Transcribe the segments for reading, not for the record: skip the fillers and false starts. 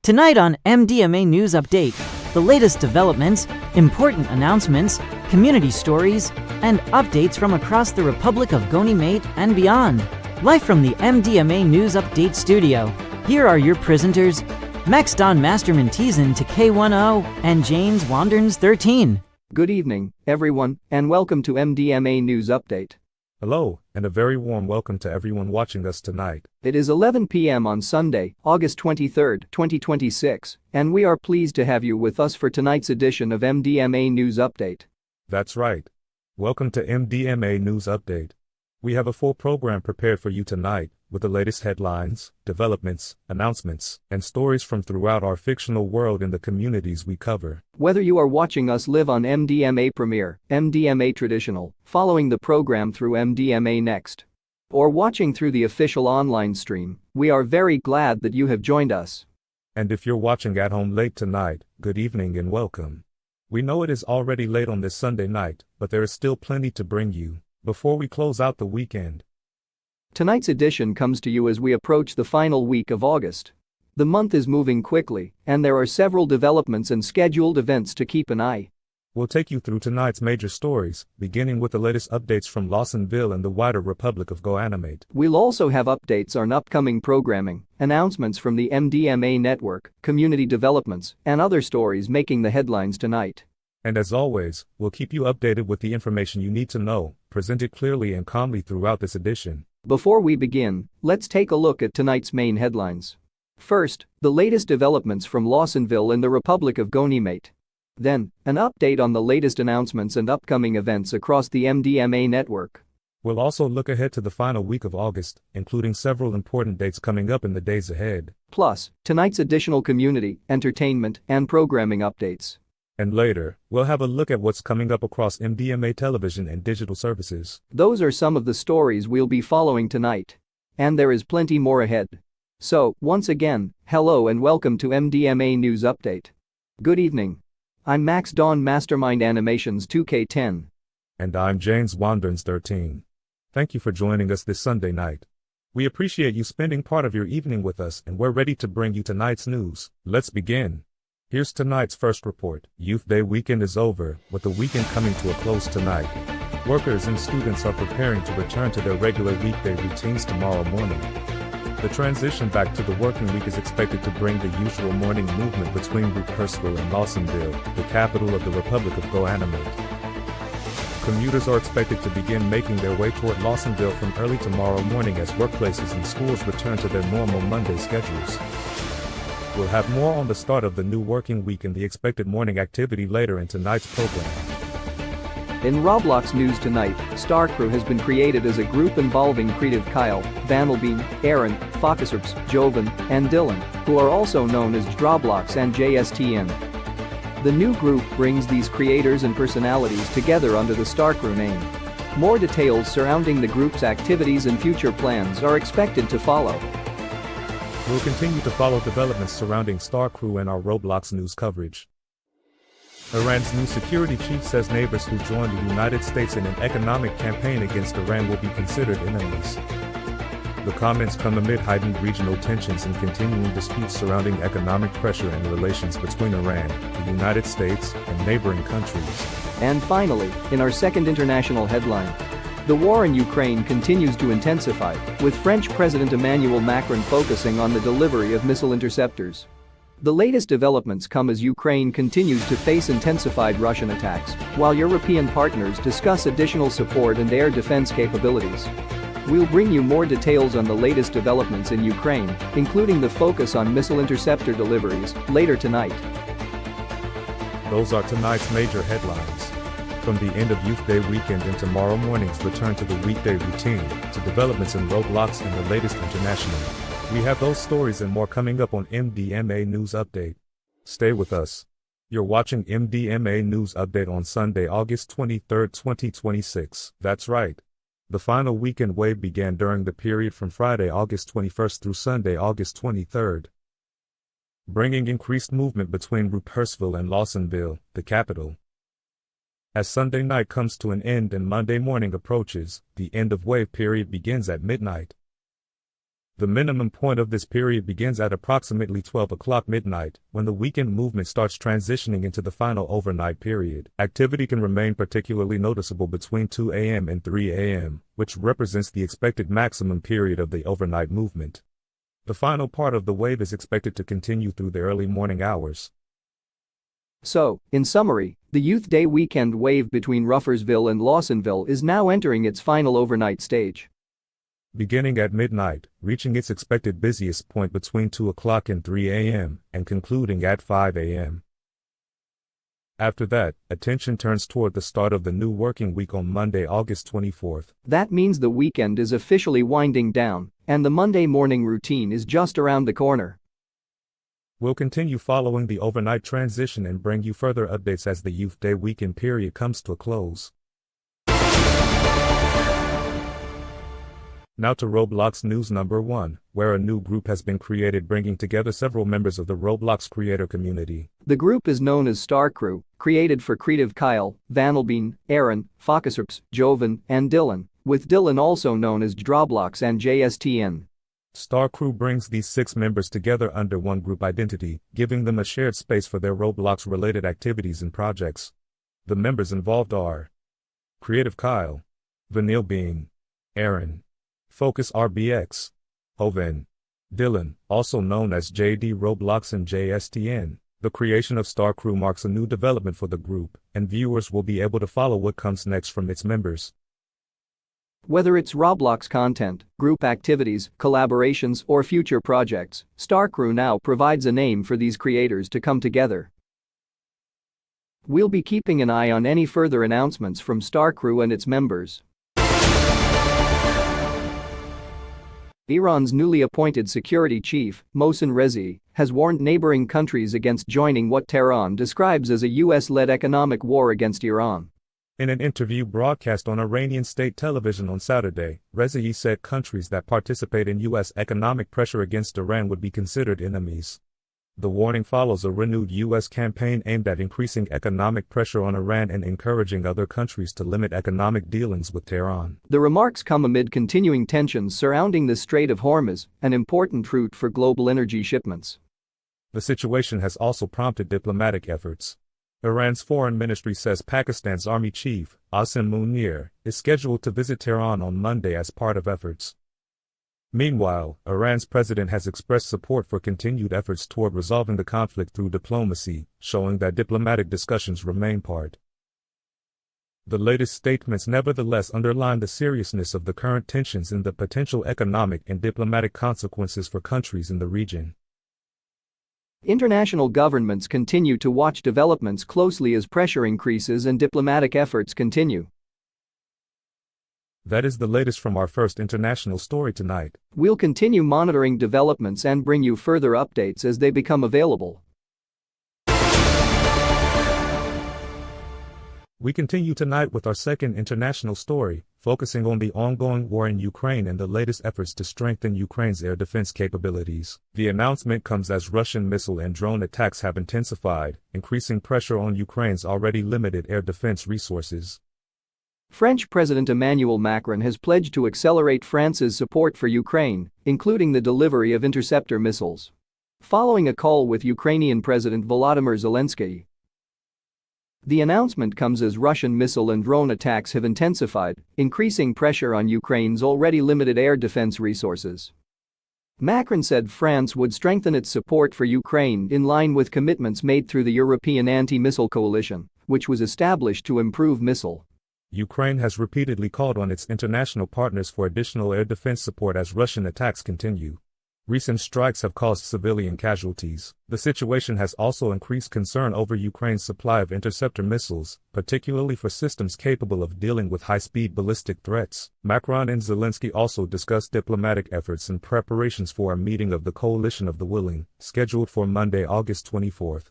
Tonight on MDMA News Update, the latest developments, important announcements, community stories, and updates from across the Republic of Ganymede and beyond. Live from the MDMA News Update studio, here are your presenters, Max Don Masterman Teasen to K10 and James Wanderns 13. Good evening, everyone, and welcome to MDMA News Update. Hello, and a very warm welcome to everyone watching us tonight. It is 11 p.m. on Sunday, August 23, 2026, and we are pleased to have you with us for tonight's edition of MDMA News Update. That's right. Welcome to MDMA News Update. We have a full program prepared for you tonight, with the latest headlines, developments, announcements, and stories from throughout our fictional world in the communities we cover. Whether you are watching us live on MDMA Premiere, MDMA Traditional, following the program through MDMA Next, or watching through the official online stream, we are very glad that you have joined us. And if you're watching at home late tonight, good evening and welcome. We know it is already late on this Sunday night, but there is still plenty to bring you before we close out the weekend. Tonight's edition comes to you as we approach the final week of August. The month is moving quickly, and there are several developments and scheduled events to keep an eye. We'll take you through tonight's major stories, beginning with the latest updates from Lawsonville and the wider Republic of Ganymede. We'll also have updates on upcoming programming, announcements from the MDMA network, community developments, and other stories making the headlines tonight. And as always, we'll keep you updated with the information you need to know, presented clearly and calmly throughout this edition. Before we begin, let's take a look at tonight's main headlines. First, the latest developments from Lawsonville in the Republic of Ganymede. Then, an update on the latest announcements and upcoming events across the MDMA network. We'll also look ahead to the final week of August, including several important dates coming up in the days ahead. Plus, tonight's additional community, entertainment, and programming updates. And later, we'll have a look at what's coming up across MDMA television and digital services. Those are some of the stories we'll be following tonight. And there is plenty more ahead. So, once again, hello and welcome to MDMA News Update. Good evening. I'm Max Don Mastermind Animations 2K10. And I'm James Wanderns 13. Thank you for joining us this Sunday night. We appreciate you spending part of your evening with us, and we're ready to bring you tonight's news. Let's begin. Here's tonight's first report. Youth Day weekend is over, with the weekend coming to a close tonight. Workers and students are preparing to return to their regular weekday routines tomorrow morning. The transition back to the working week is expected to bring the usual morning movement between Rupertsville and Lawsonville, the capital of the Republic of Ganymede. Commuters are expected to begin making their way toward Lawsonville from early tomorrow morning as workplaces and schools return to their normal Monday schedules. We'll have more on the start of the new working week and the expected morning activity later in tonight's program. In Roblox news tonight, Star Crew has been created as a group involving Creative Kyle, Vanelbeam, Aaron, Focuserps, Jovan, and Dylan, who are also known as Droblox and JSTN. The new group brings these creators and personalities together under the Star Crew name. More details surrounding the group's activities and future plans are expected to follow. We'll continue to follow developments surrounding Star Crew and our Roblox news coverage. Iran's new security chief says neighbors who join the United States in an economic campaign against Iran will be considered enemies. The comments come amid heightened regional tensions and continuing disputes surrounding economic pressure and relations between Iran, the United States, and neighboring countries. And finally, in our second international headline, the war in Ukraine continues to intensify, with French President Emmanuel Macron focusing on the delivery of missile interceptors. The latest developments come as Ukraine continues to face intensified Russian attacks, while European partners discuss additional support and air defense capabilities. We'll bring you more details on the latest developments in Ukraine, including the focus on missile interceptor deliveries, later tonight. Those are tonight's major headlines. From the end of Youth Day weekend and tomorrow morning's return to the weekday routine, to developments in Roblox and the latest international. We have those stories and more coming up on MDMA News Update. Stay with us. You're watching MDMA News Update on Sunday, August 23, 2026. That's right. The final weekend wave began during the period from Friday, August 21st through Sunday, August 23rd, bringing increased movement between Rupertsville and Lawsonville, the capital. As Sunday night comes to an end and Monday morning approaches, the end of wave period begins at midnight. The minimum point of this period begins at approximately 12 o'clock midnight, when the weekend movement starts transitioning into the final overnight period. Activity can remain particularly noticeable between 2 a.m. and 3 a.m., which represents the expected maximum period of the overnight movement. The final part of the wave is expected to continue through the early morning hours. So, in summary, the Youth Day weekend wave between Ruffersville and Lawsonville is now entering its final overnight stage. Beginning at midnight, reaching its expected busiest point between 2 o'clock and 3 a.m., and concluding at 5 a.m. After that, attention turns toward the start of the new working week on Monday, August 24th. That means the weekend is officially winding down, and the Monday morning routine is just around the corner. We'll continue following the overnight transition and bring you further updates as the Youth Day weekend period comes to a close. Now to Roblox news number 1, where a new group has been created bringing together several members of the Roblox creator community. The group is known as Star Crew, created for Creative Kyle, Vanelbean, Aaron, Focuserps, Jovan, and Dylan, with Dylan also known as Droblox and JSTN. Star Crew brings these 6 members together under one group identity, giving them a shared space for their Roblox-related activities and projects. The members involved are Creative Kyle, Vanelbean, Aaron, Focus RBX, Jovan, Dylan, also known as JD Roblox and JSTN. The creation of Star Crew marks a new development for the group, and viewers will be able to follow what comes next from its members. Whether it's Roblox content, group activities, collaborations, or future projects, Star Crew now provides a name for these creators to come together. We'll be keeping an eye on any further announcements from Star Crew and its members. Iran's newly appointed security chief, Mohsen Rezi, has warned neighboring countries against joining what Tehran describes as a US-led economic war against Iran. In an interview broadcast on Iranian state television on Saturday, Rezi said countries that participate in U.S. economic pressure against Iran would be considered enemies. The warning follows a renewed U.S. campaign aimed at increasing economic pressure on Iran and encouraging other countries to limit economic dealings with Tehran. The remarks come amid continuing tensions surrounding the Strait of Hormuz, an important route for global energy shipments. The situation has also prompted diplomatic efforts. Iran's foreign ministry says Pakistan's army chief, Asim Munir, is scheduled to visit Tehran on Monday as part of efforts. Meanwhile, Iran's president has expressed support for continued efforts toward resolving the conflict through diplomacy, showing that diplomatic discussions remain part. The latest statements nevertheless underline the seriousness of the current tensions and the potential economic and diplomatic consequences for countries in the region. International governments continue to watch developments closely as pressure increases and diplomatic efforts continue. That is the latest from our first international story tonight. We'll continue monitoring developments and bring you further updates as they become available. We continue tonight with our second international story, focusing on the ongoing war in Ukraine and the latest efforts to strengthen Ukraine's air defense capabilities. The announcement comes as Russian missile and drone attacks have intensified, increasing pressure on Ukraine's already limited air defense resources. French President Emmanuel Macron has pledged to accelerate France's support for Ukraine, including the delivery of interceptor missiles. Following a call with Ukrainian President Volodymyr Zelensky. The announcement comes as Russian missile and drone attacks have intensified, increasing pressure on Ukraine's already limited air defense resources. Macron said France would strengthen its support for Ukraine in line with commitments made through the European Anti-Missile Coalition, which was established to improve missile. Ukraine has repeatedly called on its international partners for additional air defense support as Russian attacks continue. Recent strikes have caused civilian casualties. The situation has also increased concern over Ukraine's supply of interceptor missiles, particularly for systems capable of dealing with high-speed ballistic threats. Macron and Zelensky also discussed diplomatic efforts and preparations for a meeting of the Coalition of the Willing, scheduled for Monday, August 24th.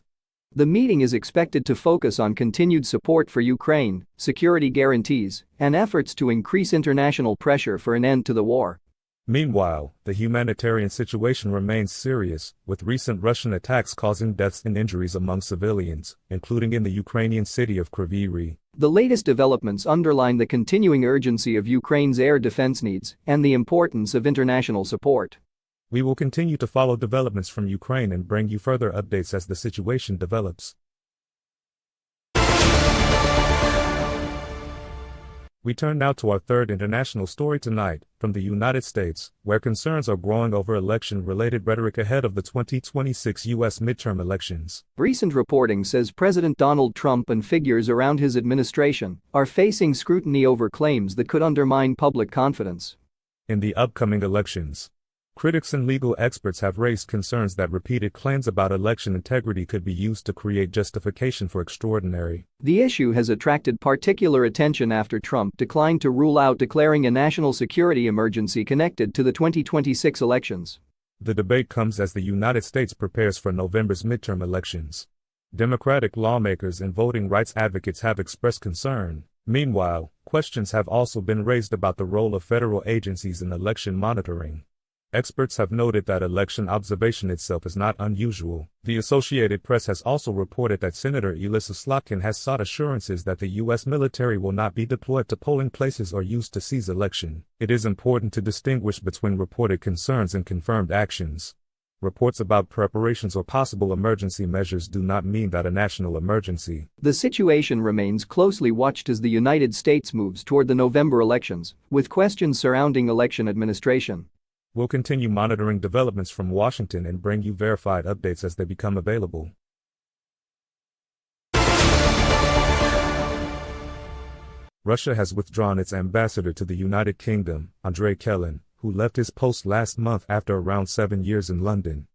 The meeting is expected to focus on continued support for Ukraine, security guarantees, and efforts to increase international pressure for an end to the war. Meanwhile, the humanitarian situation remains serious, with recent Russian attacks causing deaths and injuries among civilians, including in the Ukrainian city of Kryvyi Rih. The latest developments underline the continuing urgency of Ukraine's air defense needs and the importance of international support. We will continue to follow developments from Ukraine and bring you further updates as the situation develops. We turn now to our third international story tonight, from the United States, where concerns are growing over election-related rhetoric ahead of the 2026 U.S. midterm elections. Recent reporting says President Donald Trump and figures around his administration are facing scrutiny over claims that could undermine public confidence. In the upcoming elections, critics and legal experts have raised concerns that repeated claims about election integrity could be used to create justification for extraordinary. The issue has attracted particular attention after Trump declined to rule out declaring a national security emergency connected to the 2026 elections. The debate comes as the United States prepares for November's midterm elections. Democratic lawmakers and voting rights advocates have expressed concern. Meanwhile, questions have also been raised about the role of federal agencies in election monitoring. Experts have noted that election observation itself is not unusual. The Associated Press has also reported that Senator Elissa Slotkin has sought assurances that the U.S. military will not be deployed to polling places or used to seize election. It is important to distinguish between reported concerns and confirmed actions. Reports about preparations or possible emergency measures do not mean that a national emergency. The situation remains closely watched as the United States moves toward the November elections, with questions surrounding election administration. We'll continue monitoring developments from Washington and bring you verified updates as they become available. Russia has withdrawn its ambassador to the United Kingdom, Andrei Kelin, who left his post last month after around 7 years in London.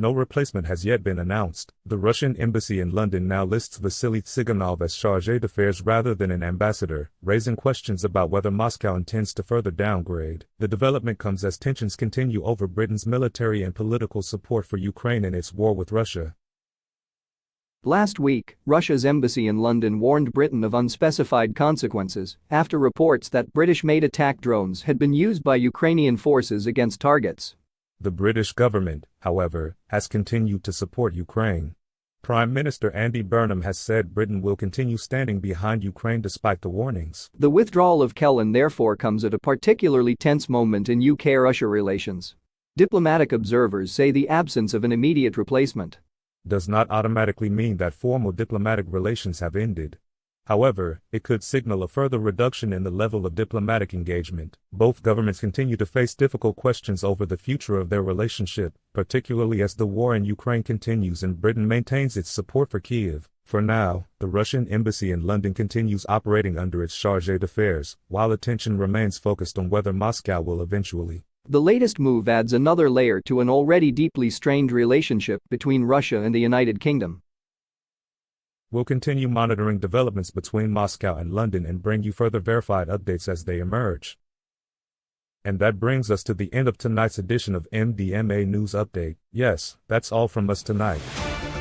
No replacement has yet been announced. The Russian embassy in London now lists Vasily Tsiganov as chargé d'affaires rather than an ambassador, raising questions about whether Moscow intends to further downgrade. The development comes as tensions continue over Britain's military and political support for Ukraine in its war with Russia. Last week, Russia's embassy in London warned Britain of unspecified consequences after reports that British-made attack drones had been used by Ukrainian forces against targets. The British government, however, has continued to support Ukraine. Prime Minister Andy Burnham has said Britain will continue standing behind Ukraine despite the warnings. The withdrawal of Kelin therefore comes at a particularly tense moment in UK-Russia relations. Diplomatic observers say the absence of an immediate replacement does not automatically mean that formal diplomatic relations have ended. However, it could signal a further reduction in the level of diplomatic engagement. Both governments continue to face difficult questions over the future of their relationship, particularly as the war in Ukraine continues and Britain maintains its support for Kyiv. For now, the Russian embassy in London continues operating under its chargé d'affaires, while attention remains focused on whether Moscow will eventually. The latest move adds another layer to an already deeply strained relationship between Russia and the United Kingdom. We'll continue monitoring developments between Moscow and London and bring you further verified updates as they emerge. And that brings us to the end of tonight's edition of MDMA News Update. Yes, that's all from us tonight.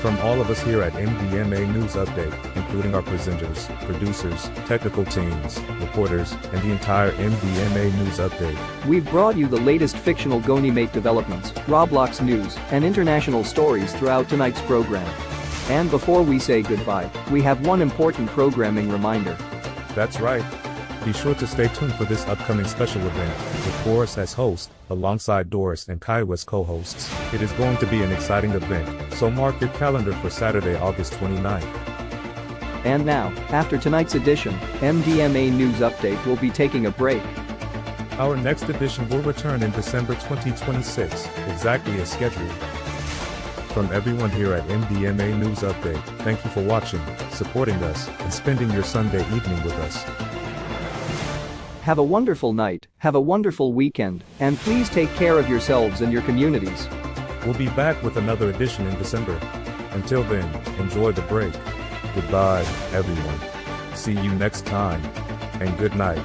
From all of us here at MDMA News Update, including our presenters, producers, technical teams, reporters, and the entire MDMA News Update. We've brought you the latest fictional Ganymede developments, Roblox news, and international stories throughout tonight's program. And before we say goodbye, we have one important programming reminder. That's right. Be sure to stay tuned for this upcoming special event, with Boris as host, alongside Doris and Kaiwa as co-hosts. It is going to be an exciting event, so mark your calendar for Saturday, August 29th. And now, after tonight's edition, MDMA News Update will be taking a break. Our next edition will return in December 2026, exactly as scheduled. From everyone here at MDMA News Update, thank you for watching, supporting us, and spending your Sunday evening with us. Have a wonderful night, have a wonderful weekend, and please take care of yourselves and your communities. We'll be back with another edition in December. Until then, enjoy the break. Goodbye, everyone. See you next time, and good night.